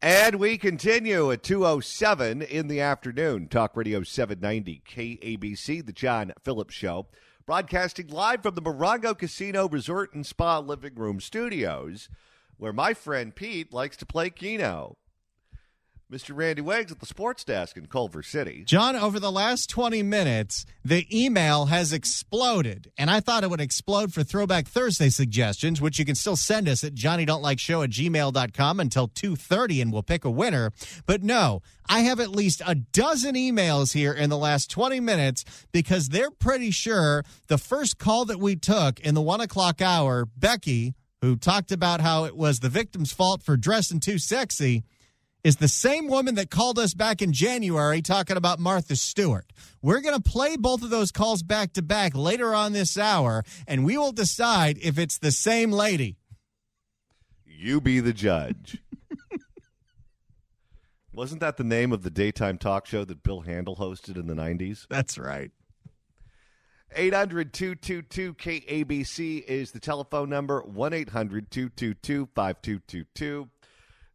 And we continue at 2:07 in the afternoon. Talk Radio 790 KABC, the John Phillips Show. Broadcasting live from the Morongo Casino Resort and Spa Living Room Studios, where my friend Pete likes to play Keno. Mr. Randy Wiggs at the sports desk in Culver City. John, over the last 20 minutes, the email has exploded. And I thought it would explode for Throwback Thursday suggestions, which you can still send us at johnnydon'tlikeshow@gmail.com until 2:30, and we'll pick a winner. But no, I have at least a dozen emails here in the last 20 minutes because they're pretty sure the first call that we took in the 1 o'clock hour, Becky, who talked about how it was the victim's fault for dressing too sexy, is the same woman that called us back in January talking about Martha Stewart. We're going to play both of those calls back to back later on this hour, and we will decide if it's the same lady. You be the judge. Wasn't that the name of the daytime talk show that Bill Handel hosted in the 90s? That's right. 800-222-KABC is the telephone number, 1-800-222-5222.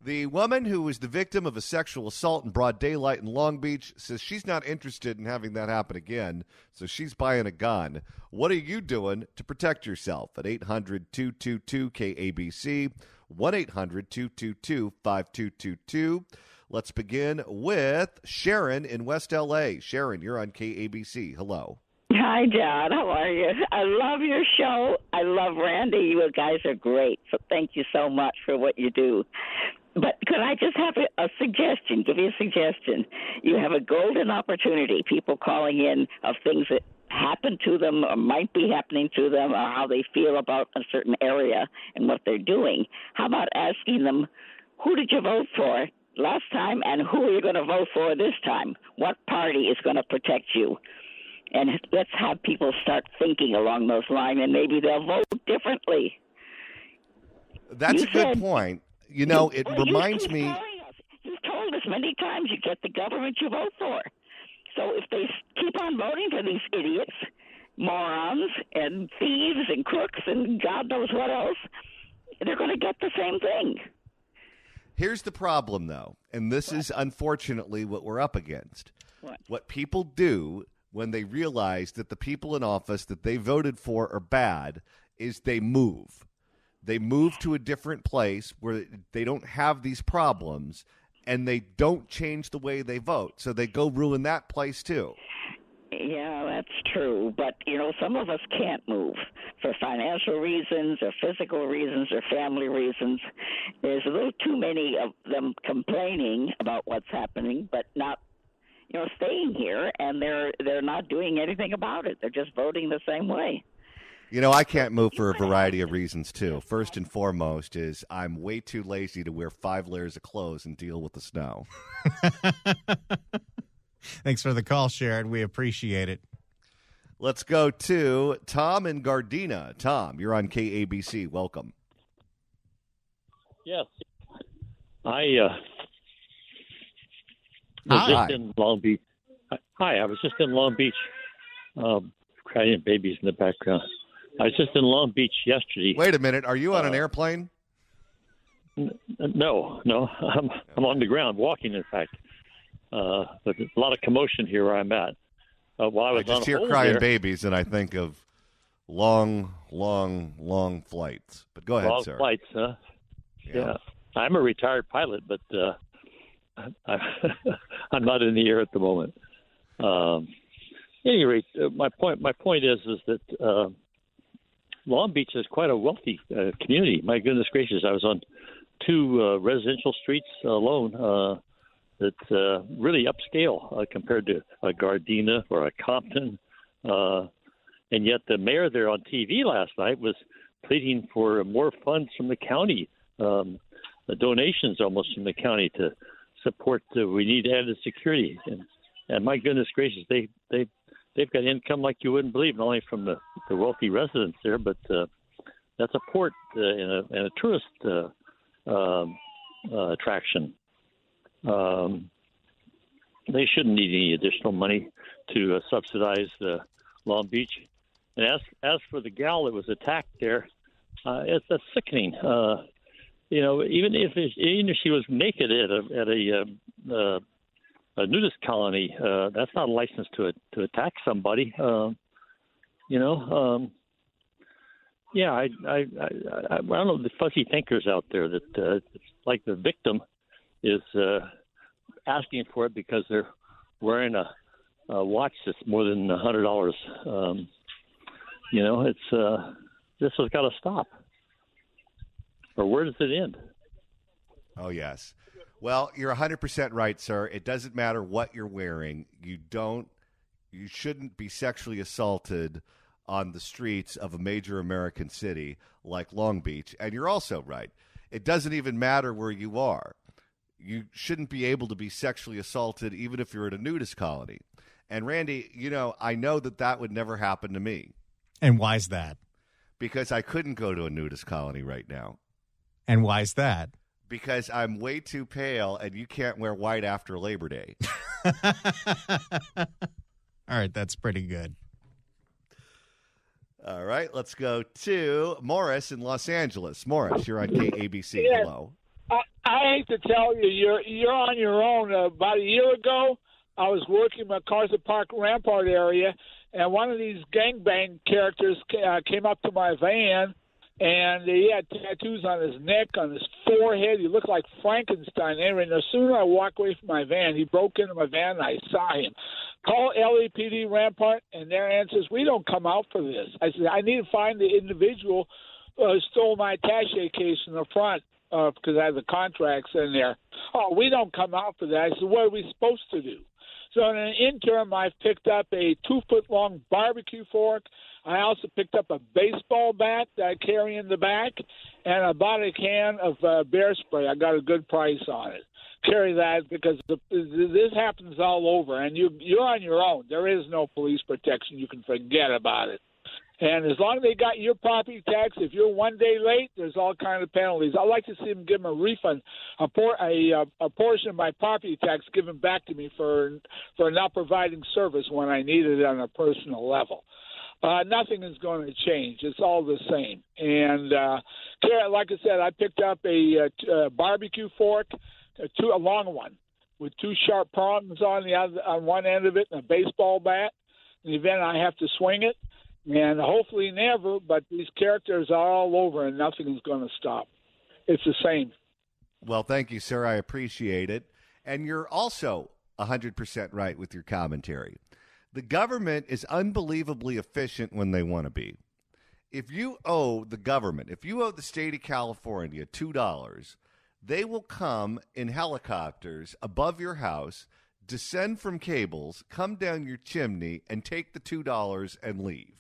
The woman who was the victim of a sexual assault in broad daylight in Long Beach says she's not interested in having that happen again, so she's buying a gun. What are you doing to protect yourself? At 800-222-KABC, 1-800-222-5222. Let's begin with Sharon in West L.A. Sharon, you're on KABC. Hello. Hi, John. How are you? I love your show. I love Randy. You guys are great. So thank you so much for what you do. But could I just have a suggestion, give you a suggestion? You have a golden opportunity, people calling in of things that happen to them or might be happening to them or how they feel about a certain area and what they're doing. How about asking them, who did you vote for last time and who are you going to vote for this time? What party is going to protect you? And let's have people start thinking along those lines, and maybe they'll vote differently. That's a good point. You know, it reminds me. You've told us many times you get the government you vote for. So if they keep on voting for these idiots, morons, and thieves and crooks and God knows what else, they're going to get the same thing. Here's the problem, though, and this is unfortunately what we're up against. What people do when they realize that the people in office that they voted for are bad is they move. They move to a different place where they don't have these problems, and they don't change the way they vote. So they go ruin that place, too. Yeah, that's true. But, some of us can't move for financial reasons or physical reasons or family reasons. There's a little too many of them complaining about what's happening, but not staying here, and they're not doing anything about it. They're just voting the same way. I can't move for a variety of reasons, too. First and foremost is I'm way too lazy to wear 5 layers of clothes and deal with the snow. Thanks for the call, Sharon. We appreciate it. Let's go to Tom in Gardena. Tom, you're on KABC. Welcome. Yes. I was just in Long Beach. Hi, I was just in Long Beach. Crying babies in the background. I was just in Long Beach yesterday. Wait a minute. Are you on an airplane? No. I'm on the ground, walking, in fact. But there's a lot of commotion here where I'm at. While I just hear crying babies, and I think of long flights. But go ahead, sir. Long flights, huh? Yeah. I'm a retired pilot, but I'm not in the air at the moment. At any rate, my point is that Long Beach is quite a wealthy community. My goodness gracious, I was on 2 residential streets alone that's really upscale compared to a Gardena or a Compton. And yet the mayor there on TV last night was pleading for more funds from the county, the donations almost from the county to support. We need added security. And my goodness gracious, they've got income like you wouldn't believe, not only from the wealthy residents there, but that's a port and a tourist attraction. They shouldn't need any additional money to subsidize Long Beach. And as for the gal that was attacked there, that's sickening. even if she was naked at a nudist colony, that's not a license to attack somebody. Yeah, I don't know the fuzzy thinkers out there that it's like the victim is asking for it because they're wearing a watch that's more than $100. This has got to stop. Or where does it end? Oh, yes. Well, you're 100% right, sir. It doesn't matter what you're wearing. You shouldn't be sexually assaulted on the streets of a major American city like Long Beach. And you're also right. It doesn't even matter where you are. You shouldn't be able to be sexually assaulted even if you're at a nudist colony. And Randy, I know that would never happen to me. And why's that? Because I couldn't go to a nudist colony right now. And why's that? Because I'm way too pale and you can't wear white after Labor Day. All right, that's pretty good. All right, let's go to Morris in Los Angeles. Morris, you're on KABC. Yes. Hello. I hate to tell you, you're on your own. About a year ago, I was working in MacArthur Park Rampart area, and one of these gangbang characters came up to my van, and he had tattoos on his neck, on his forehead. He looked like Frankenstein. Anyway, no sooner I walked away from my van, he broke into my van, and I saw him. Call LAPD Rampart, and their answer is, we don't come out for this. I said, I need to find the individual who stole my attaché case in the front because I have the contracts in there. Oh, we don't come out for that. I said, what are we supposed to do? So in an interim, I've picked up a 2-foot-long barbecue fork. I also picked up a baseball bat that I carry in the back, and I bought a can of bear spray. I got a good price on it. Carry that because this happens all over, and you're on your own. There is no police protection. You can forget about it. And as long as they got your property tax, if you're one day late, there's all kinds of penalties. I'd like to see them give them a refund, a portion of my property tax given back to me for not providing service when I needed it on a personal level. Nothing is going to change. It's all the same. And like I said, I picked up a barbecue fork, a long one with 2 sharp prongs on one end of it, and a baseball bat. In the event I have to swing it. And hopefully never, but these characters are all over and nothing is going to stop. It's the same. Well, thank you, sir. I appreciate it. And you're also 100% right with your commentary. The government is unbelievably efficient when they want to be. If you owe the government, if you owe the state of California $2, they will come in helicopters above your house, descend from cables, come down your chimney, and take the $2 and leave.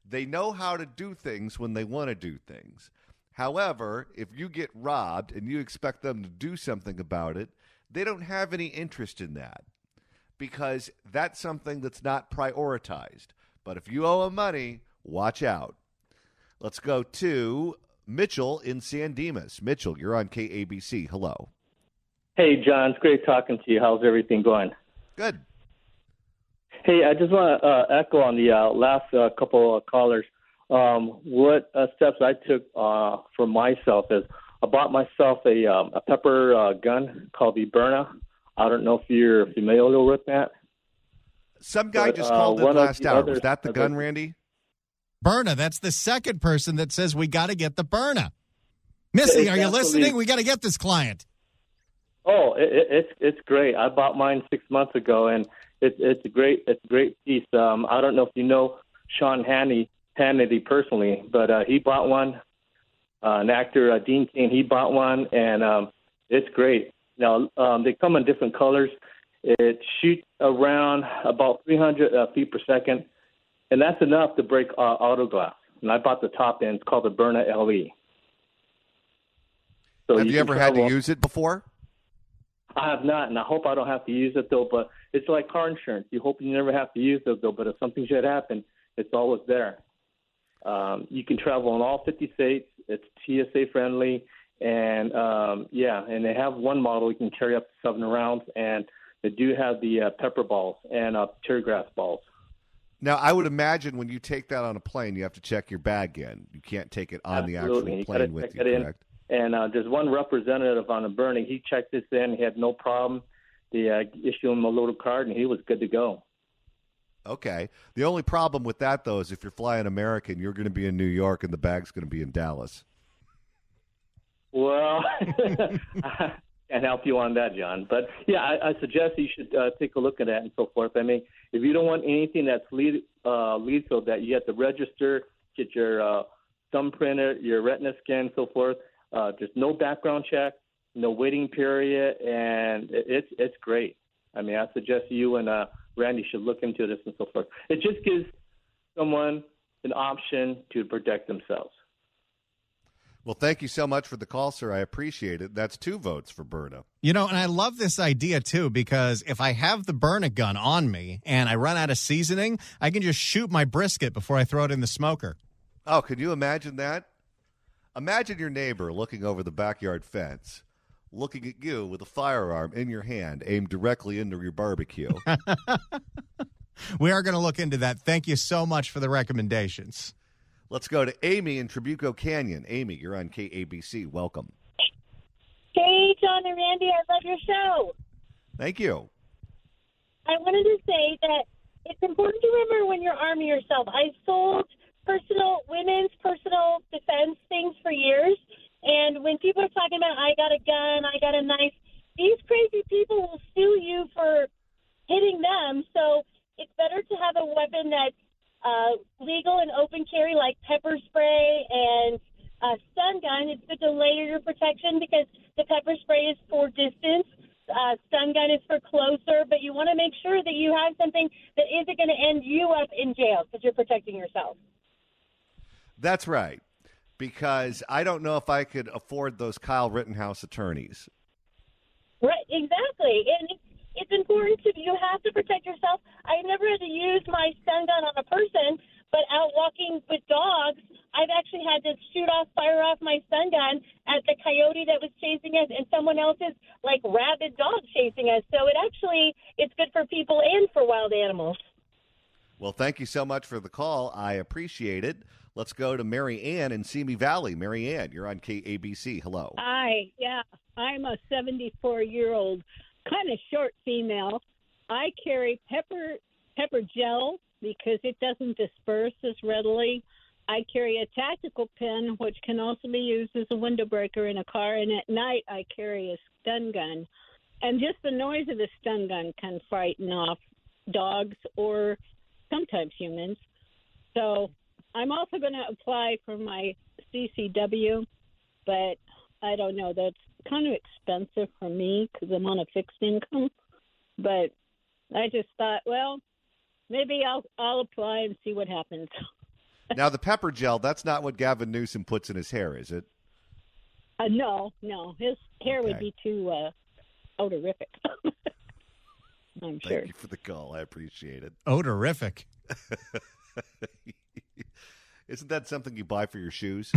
They know how to do things when they want to do things. However, if you get robbed and you expect them to do something about it, they don't have any interest in that because that's something that's not prioritized. But if you owe them money, watch out. Let's go to Mitchell in San Dimas. Mitchell, you're on KABC. Hello. Hey, John. It's great talking to you. How's everything going? Good. Hey, I just want to echo on the last couple of callers. What steps I took for myself is I bought myself a pepper gun called the Berna. I don't know if you're familiar with that. Some guy just called it last hour. Was that the gun, Randy? Berna. That's the second person that says we got to get the Berna. Missy, are you listening? We got to get this client. Oh, it's great. I bought mine 6 months ago, and it's a great piece. I don't know if you know Sean Hannity personally, but he bought one. An actor, Dean Cain, he bought one, and it's great. Now they come in different colors. It shoots around about 300 feet per second, and that's enough to break auto glass. And I bought the top end. It's called the Berna LE. So have you ever had to use it before? I have not, and I hope I don't have to use it, though. But it's like car insurance. You hope you never have to use it, though. But if something should happen, it's always there. You can travel in all 50 states. It's TSA friendly. And, and they have one model you can carry up to 7 rounds. And they do have the pepper balls and tear grass balls. Now, I would imagine when you take that on a plane, you have to check your bag in. You can't take it on the actual plane with you, correct? And there's one representative on a burning. He checked this in. He had no problem. They issued him a little card, and he was good to go. Okay. The only problem with that, though, is if you're flying American, you're going to be in New York and the bag's going to be in Dallas. Well, I can't help you on that, John. But, yeah, I suggest you should take a look at that and so forth. I mean, if you don't want anything that's lethal, that you have to register, get your thumbprinter, your retina scan, so forth. There's no background check, no waiting period, and it's great. I mean, I suggest you and Randy should look into this and so forth. It just gives someone an option to protect themselves. Well, thank you so much for the call, sir. I appreciate it. That's 2 votes for Berna. You know, and I love this idea, too, because if I have the Berna gun on me and I run out of seasoning, I can just shoot my brisket before I throw it in the smoker. Oh, can you imagine that? Imagine your neighbor looking over the backyard fence, looking at you with a firearm in your hand aimed directly into your barbecue. We are going to look into that. Thank you so much for the recommendations. Let's go to Amy in Trabuco Canyon. Amy, you're on KABC. Welcome. Hey, John and Randy, I love your show. Thank you. I wanted to say that it's important to remember when you're arming yourself. I sold women's personal defense things for years, and when people are talking about, I got a gun, I got a knife, these crazy people will sue you for hitting them, so it's better to have a weapon that's legal and open carry, like pepper spray and a stun gun. It's good to layer your protection because the pepper spray is for distance. Stun gun is for closer, but you want to make sure that you have something that isn't going to end you up in jail because you're protecting yourself. That's right, because I don't know if I could afford those Kyle Rittenhouse attorneys. Right, exactly. And it's important you have to protect yourself. I never had to use my stun gun on a person, but out walking with dogs, I've actually had to fire off my stun gun at the coyote that was chasing us and someone else's, rabid dog chasing us. So it's good for people and for wild animals. Well, thank you so much for the call. I appreciate it. Let's go to Mary Ann in Simi Valley. Mary Ann, you're on KABC. Hello. Hi. Yeah, I'm a 74-year-old, kind of short female. I carry pepper gel because it doesn't disperse as readily. I carry a tactical pen, which can also be used as a window breaker in a car. And at night, I carry a stun gun. And just the noise of the stun gun can frighten off dogs or sometimes humans. So I'm also going to apply for my CCW, but I don't know. That's kind of expensive for me because I'm on a fixed income. But I just thought, well, maybe I'll apply and see what happens. Now, the pepper gel, that's not what Gavin Newsom puts in his hair, is it? No. His hair would be too odorific. I'm sure. Thank you for the call. I appreciate it. Odorific. Isn't that something you buy for your shoes?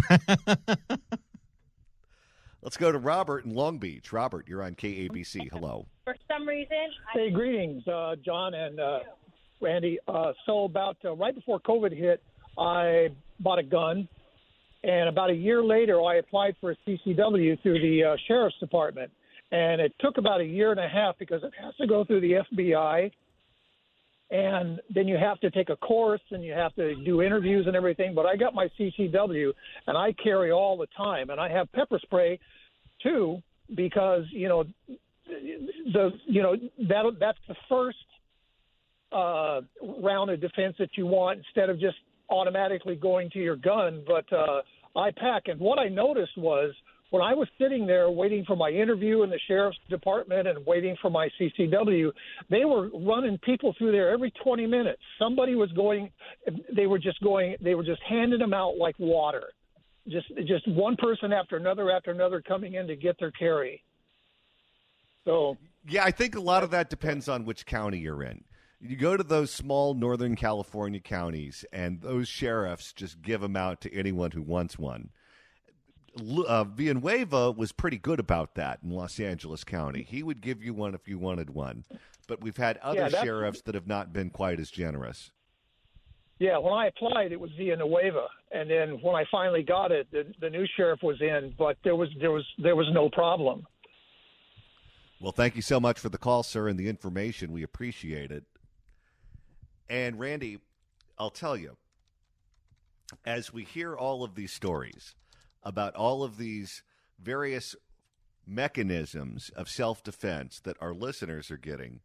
Let's go to Robert in Long Beach. Robert, you're on KABC. Hello. For some reason, Hey, greetings, John and Randy. So about right before COVID hit, I bought a gun, and about a year later, I applied for a CCW through the Sheriff's Department. And it took about a year and a half because it has to go through the FBI, and then you have to take a course, and you have to do interviews and everything. But I got my CCW, and I carry all the time. And I have pepper spray, too, because, that's the first round of defense that you want instead of just automatically going to your gun. But I pack. And what I noticed was when I was sitting there waiting for my interview in the Sheriff's Department and waiting for my CCW, they were running people through there every 20 minutes. Somebody was they were just handing them out like water. Just one person after another coming in to get their carry. So yeah, I think a lot of that depends on which county you're in. You go to those small Northern California counties, and those sheriffs just give them out to anyone who wants one. Villanueva was pretty good about that in Los Angeles County. He would give you one if you wanted one. But we've had other sheriffs that have not been quite as generous. Yeah, when I applied, it was via Nueva, and then when I finally got it, the new sheriff was in, but there was no problem. Well, thank you so much for the call, sir, and the information. We appreciate it. And Randy, I'll tell you, as we hear all of these stories about all of these various mechanisms of self-defense that our listeners are getting,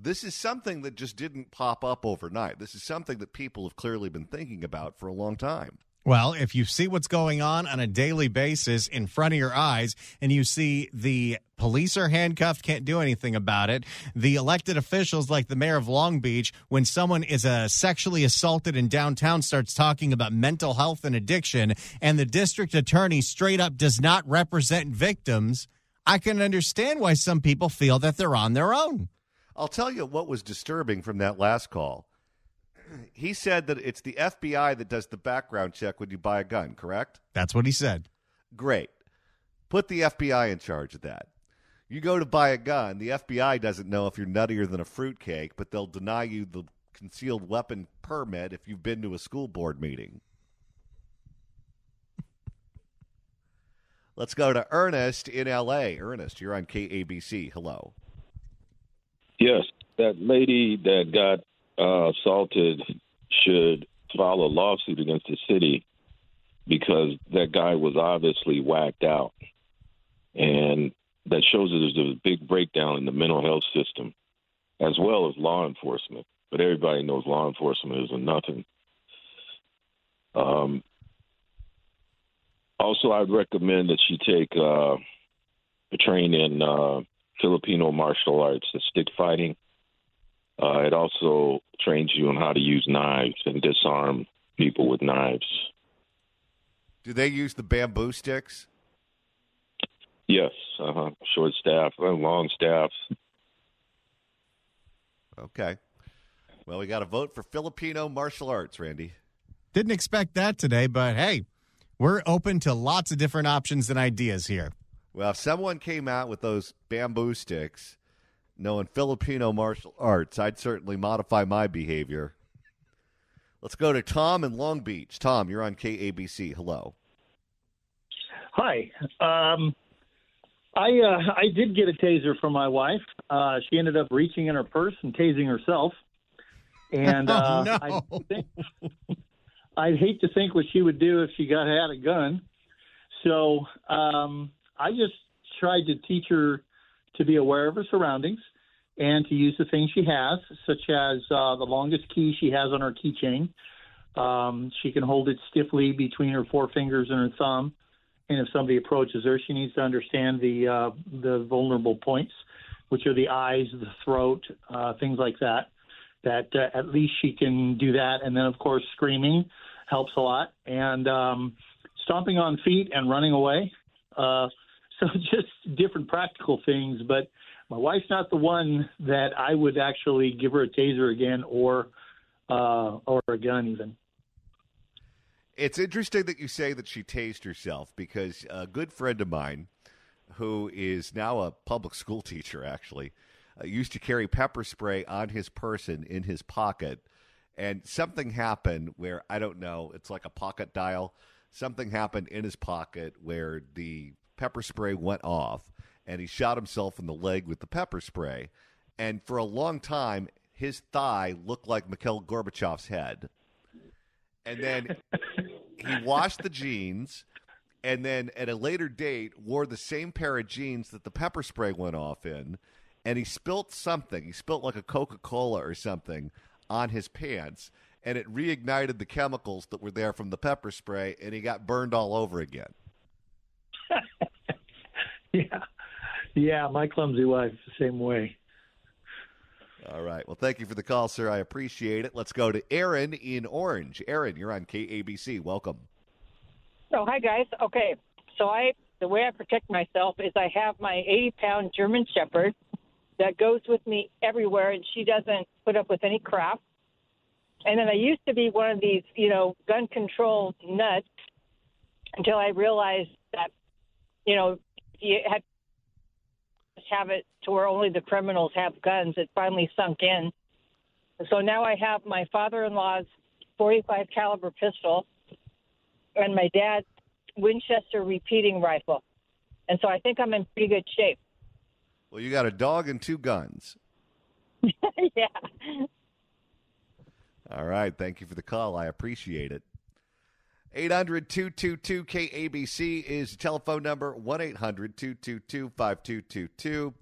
this is something that just didn't pop up overnight. This is something that people have clearly been thinking about for a long time. Well, if you see what's going on a daily basis in front of your eyes and you see the police are handcuffed, can't do anything about it, the elected officials like the mayor of Long Beach, when someone is sexually assaulted in downtown, starts talking about mental health and addiction, and the district attorney straight up does not represent victims, I can understand why some people feel that they're on their own. I'll tell you what was disturbing from that last call. He said that it's the FBI that does the background check when you buy a gun, correct? That's what he said. Great. Put the FBI in charge of that. You go to buy a gun, the FBI doesn't know if you're nuttier than a fruitcake, but they'll deny you the concealed weapon permit if you've been to a school board meeting. Let's go to Ernest in L.A. Ernest, you're on KABC. Hello. Yes, that lady that got assaulted should file a lawsuit against the city because that guy was obviously whacked out. And that shows that there's a big breakdown in the mental health system as well as law enforcement. But everybody knows law enforcement isn't nothing. Also, I'd recommend that she take a train in Filipino martial arts, the stick fighting. It also trains you on how to use knives and disarm people with knives. Do they use the bamboo sticks? Yes, short staff, long staffs. Okay. Well, we got a vote for Filipino martial arts, Randy. Didn't expect that today, but hey, we're open to lots of different options and ideas here. Well, if someone came out with those bamboo sticks, knowing Filipino martial arts, I'd certainly modify my behavior. Let's go to Tom in Long Beach. Tom, you're on KABC. Hello. Hi. I did get a taser from my wife. She ended up reaching in her purse and tasing herself. And no. I'd hate to think what she would do if she had a gun. So I just tried to teach her to be aware of her surroundings and to use the things she has, such as the longest key she has on her keychain. She can hold it stiffly between her forefingers and her thumb. And if somebody approaches her, she needs to understand the vulnerable points, which are the eyes, the throat, things like that, at least she can do that. And then, of course, screaming helps a lot. And stomping on feet and running away. So just different practical things. But my wife's not the one that I would actually give her a taser again or a gun even. It's interesting that you say that she tased herself because a good friend of mine who is now a public school teacher actually used to carry pepper spray on his person in his pocket. And something happened where, I don't know, it's like a pocket dial. Something happened in his pocket where the pepper spray went off and he shot himself in the leg with the pepper spray. And for a long time, his thigh looked like Mikhail Gorbachev's head. And then he washed the jeans and then at a later date wore the same pair of jeans that the pepper spray went off in. And he spilt something. He spilt like a Coca-Cola or something on his pants. And it reignited the chemicals that were there from the pepper spray. And he got burned all over again. Yeah, my clumsy wife is the same way. All right. Well, thank you for the call, sir. I appreciate it. Let's go to Aaron in Orange. Aaron, you're on KABC. Welcome. Oh, hi, guys. Okay, so the way I protect myself is I have my 80-pound German Shepherd that goes with me everywhere, and she doesn't put up with any crap. And then I used to be one of these, gun control nuts until I realized that, you had to have it to where only the criminals have guns. It finally sunk in. So now I have my father-in-law's .45 caliber pistol and my dad's Winchester repeating rifle. And so I think I'm in pretty good shape. Well, you got a dog and 2 guns. Yeah. All right. Thank you for the call. I appreciate it. 800-222-KABC is the telephone number, 1-800-222-5222.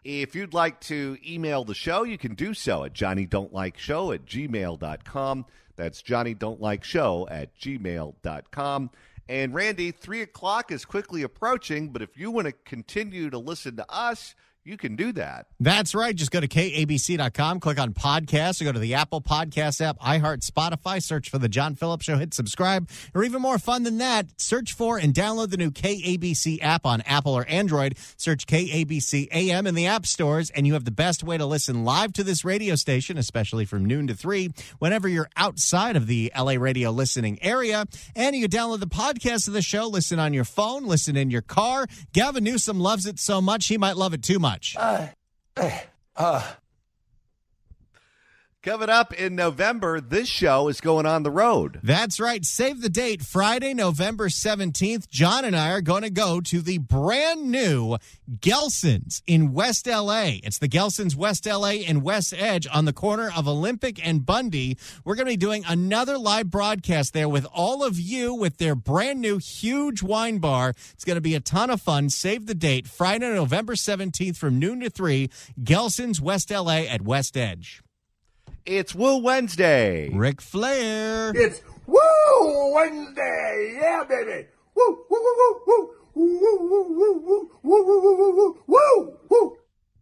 If you'd like to email the show, you can do so at johnnydon'tlikeshow@gmail.com. That's johnnydon'tlikeshow@gmail.com. And Randy, 3 o'clock is quickly approaching, but if you want to continue to listen to us, you can do that. That's right. Just go to KABC.com, click on podcasts, or go to the Apple Podcast app, iHeart, Spotify, search for The John Phillips Show, hit subscribe. Or even more fun than that, search for and download the new KABC app on Apple or Android. Search KABC AM in the app stores, and you have the best way to listen live to this radio station, especially from noon to 3, whenever you're outside of the LA radio listening area. And you can download the podcast of the show, listen on your phone, listen in your car. Gavin Newsom loves it so much, he might love it too much. Coming up in November, this show is going on the road. That's right. Save the date. Friday, November 17th, John and I are going to go to the brand new Gelson's in West L.A. It's the Gelson's West L.A. and West Edge on the corner of Olympic and Bundy. We're going to be doing another live broadcast there with all of you with their brand new huge wine bar. It's going to be a ton of fun. Save the date. Friday, November 17th from noon to 3, Gelson's West L.A. at West Edge. It's Woo Wednesday. Ric Flair. It's Woo Wednesday. Yeah, baby. Woo, woo, woo, woo, woo, woo, woo, woo, woo, woo, woo, woo, woo.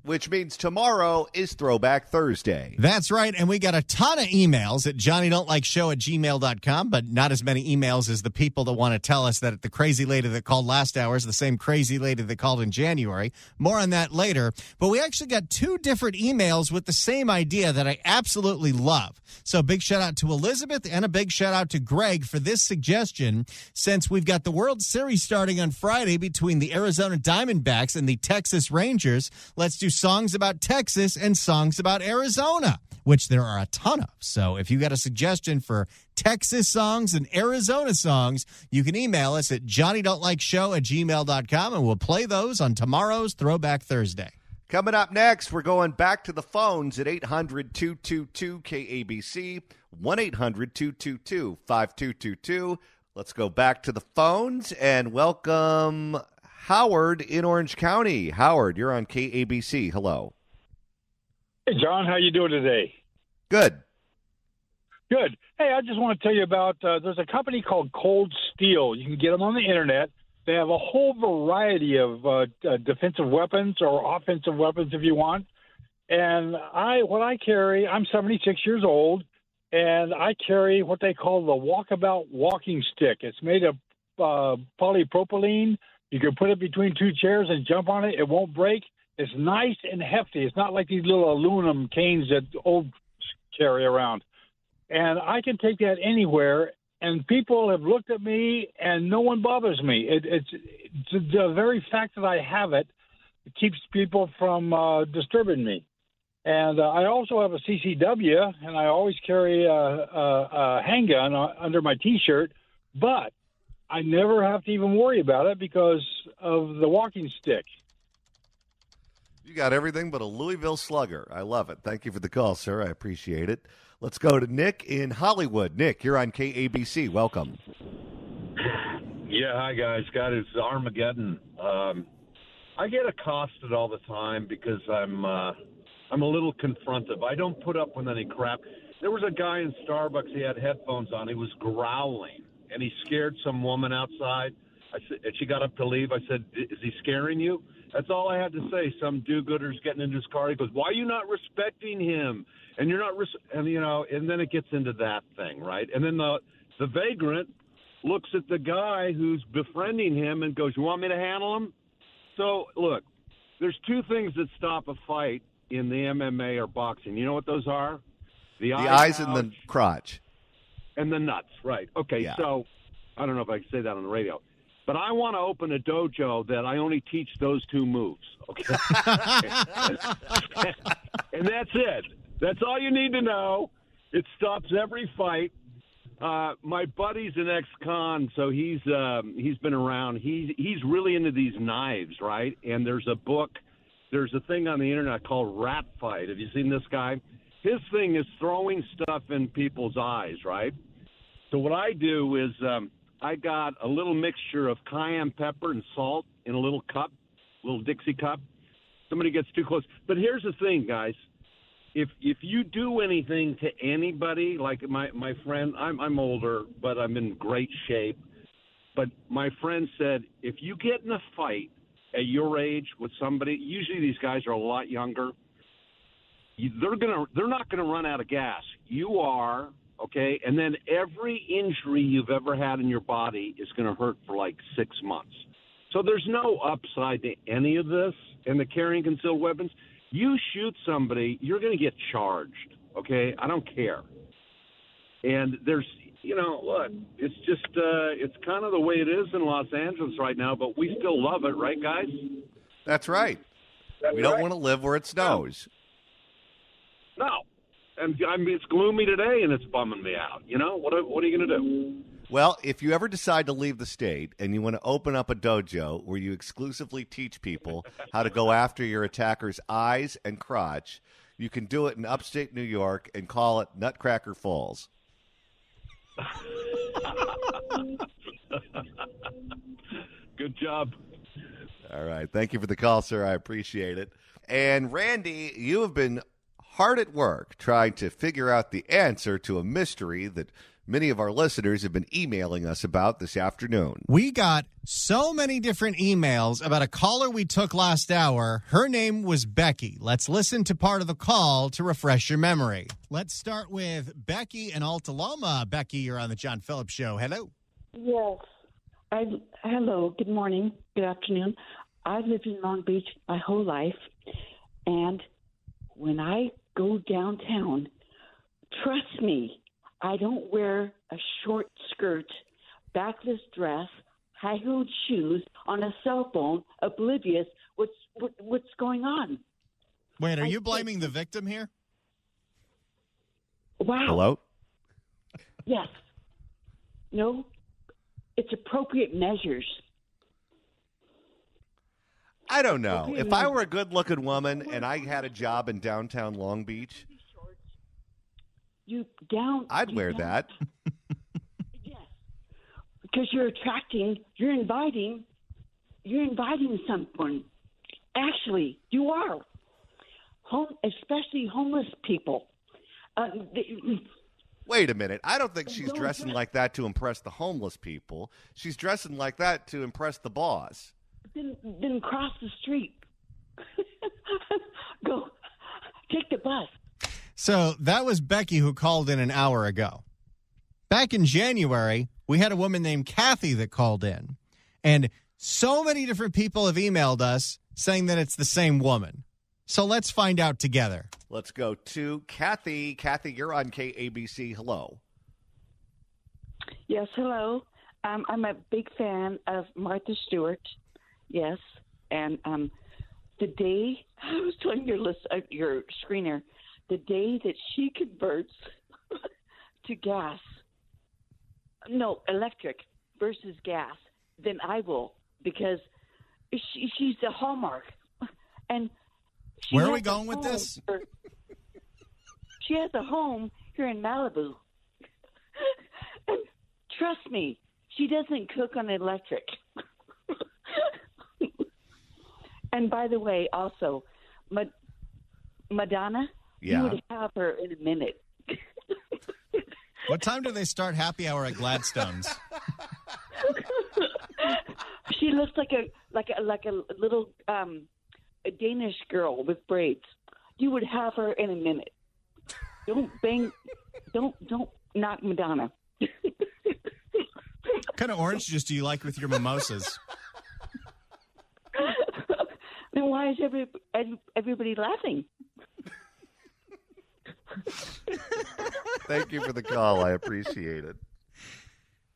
Which means tomorrow is Throwback Thursday. That's right, and we got a ton of emails at johnnydon'tlikeshow@gmail.com, but not as many emails as the people that want to tell us that the crazy lady that called last hour is the same crazy lady that called in January. More on that later. But we actually got 2 different emails with the same idea that I absolutely love. So big shout out to Elizabeth and a big shout out to Greg for this suggestion. Since we've got the World Series starting on Friday between the Arizona Diamondbacks and the Texas Rangers, let's do songs about Texas and songs about Arizona, which there are a ton of. So if you got a suggestion for Texas songs and Arizona songs, you can email us at johnnydon'tlikeshow@gmail.com, and we'll play those on tomorrow's Throwback Thursday. Coming up next, we're going back to the phones at 800-222-KABC, 1-800-222-5222. Let's go back to the phones and welcome Howard in Orange County. Howard, you're on KABC. Hello. Hey, John, how you doing today? Good. Good. Hey, I just want to tell you about there's a company called Cold Steel. You can get them on the internet. They have a whole variety of defensive weapons or offensive weapons if you want. And what I carry, I'm 76 years old, and I carry what they call the Walkabout walking stick. It's made of polypropylene. You can put it between 2 chairs and jump on it. It won't break. It's nice and hefty. It's not like these little aluminum canes that old carry around. And I can take that anywhere, and people have looked at me, and no one bothers me. It's the very fact that I have it keeps people from disturbing me. And I also have a CCW, and I always carry a handgun under my T-shirt, but I never have to even worry about it because of the walking stick. You got everything but a Louisville Slugger. I love it. Thank you for the call, sir. I appreciate it. Let's go to Nick in Hollywood. Nick, you're on KABC. Welcome. Yeah, hi, guys. God, it's Armageddon. I get accosted all the time because I'm a little confrontive. I don't put up with any crap. There was a guy in Starbucks. He had headphones on. He was growling. And he scared some woman outside. And she got up to leave. I said, "Is he scaring you?" That's all I had to say. Some do-gooder's getting into his car. He goes, "Why are you not respecting him?" And you're not, and then it gets into that thing, right? And then the vagrant looks at the guy who's befriending him and goes, "You want me to handle him?" So look, there's 2 things that stop a fight in the MMA or boxing. You know what those are? The eyes and the crotch. And the nuts, right. Okay, yeah. So I don't know if I can say that on the radio. But I want to open a dojo that I only teach those 2 moves, okay? And that's it. That's all you need to know. It stops every fight. My buddy's an ex-con, so he's been around. He's really into these knives, right? And there's a thing on the internet called Rat Fight. Have you seen this guy? His thing is throwing stuff in people's eyes, right? So what I do is I got a little mixture of cayenne pepper and salt in a little cup, little Dixie cup. Somebody gets too close. But here's the thing, guys. If you do anything to anybody, like my friend, I'm older, but I'm in great shape. But my friend said, if you get in a fight at your age with somebody, usually these guys are a lot younger, they're not gonna run out of gas. You are, okay? And then every injury you've ever had in your body is gonna hurt for like 6 months. So there's no upside to any of this and the carrying concealed weapons. You shoot somebody, you're going to get charged, okay? I don't care. And there's, look, it's just, it's kind of the way it is in Los Angeles right now, but we still love it, right, guys? That's right. We don't want to live where it snows. No. And I mean, it's gloomy today, and it's bumming me out. What are you going to do? Well, if you ever decide to leave the state and you want to open up a dojo where you exclusively teach people how to go after your attacker's eyes and crotch, you can do it in upstate New York and call it Nutcracker Falls. Good job. All right. Thank you for the call, sir. I appreciate it. And Randy, you have been hard at work trying to figure out the answer to a mystery that many of our listeners have been emailing us about this afternoon. We got so many different emails about a caller we took last hour. Her name was Becky. Let's listen to part of the call to refresh your memory. Let's start with Becky in Alta Loma. Becky, you're on the John Phillips Show. Hello. Yes. Hello. Good morning. Good afternoon. I've lived in Long Beach my whole life, and when I go downtown, trust me, I don't wear a short skirt, backless dress, high-heeled shoes, on a cell phone, oblivious what's going on. Wait, are you blaming the victim here? Wow. Hello? Yes. No, it's appropriate measures. I don't know. If I were a good-looking woman and I had a job in downtown Long Beach, I'd wear that. Yes, because you're inviting someone. Actually, you are. Especially homeless people. Wait a minute. I don't think she's dressing like that to impress the homeless people. She's dressing like that to impress the boss. Then cross the street. Go. Take the bus. So that was Becky who called in an hour ago. Back in January, we had a woman named Kathy that called in. And so many different people have emailed us saying that it's the same woman. So let's find out together. Let's go to Kathy. Kathy, you're on KABC. Hello. Yes, hello. I'm a big fan of Martha Stewart. Yes. And the day, I was telling your screener, the day that she converts to electric versus gas, then I will, because she's the hallmark. And where are we going with this? She has a home here in Malibu. And trust me, she doesn't cook on electric. And by the way, also, Madonna, yeah. You would have her in a minute. What time do they start happy hour at Gladstone's? She looks like a little a Danish girl with braids. You would have her in a minute. Don't knock Madonna. What kind of orange juice do you like with your mimosas? Then why is everybody laughing? Thank you for the call. I appreciate it.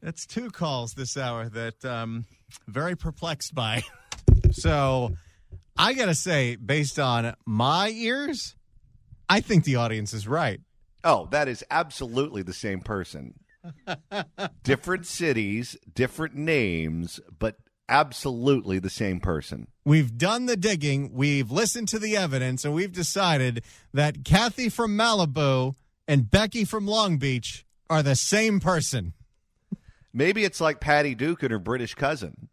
That's two calls this hour that very perplexed by. So I got to say, based on my ears, I think the audience is right. Oh, that is absolutely the same person. Different cities, different names, but absolutely the same person. We've done the digging, we've listened to the evidence, and we've decided that Kathy from Malibu and Becky from Long Beach are the same person. Maybe it's like Patty Duke and her British cousin.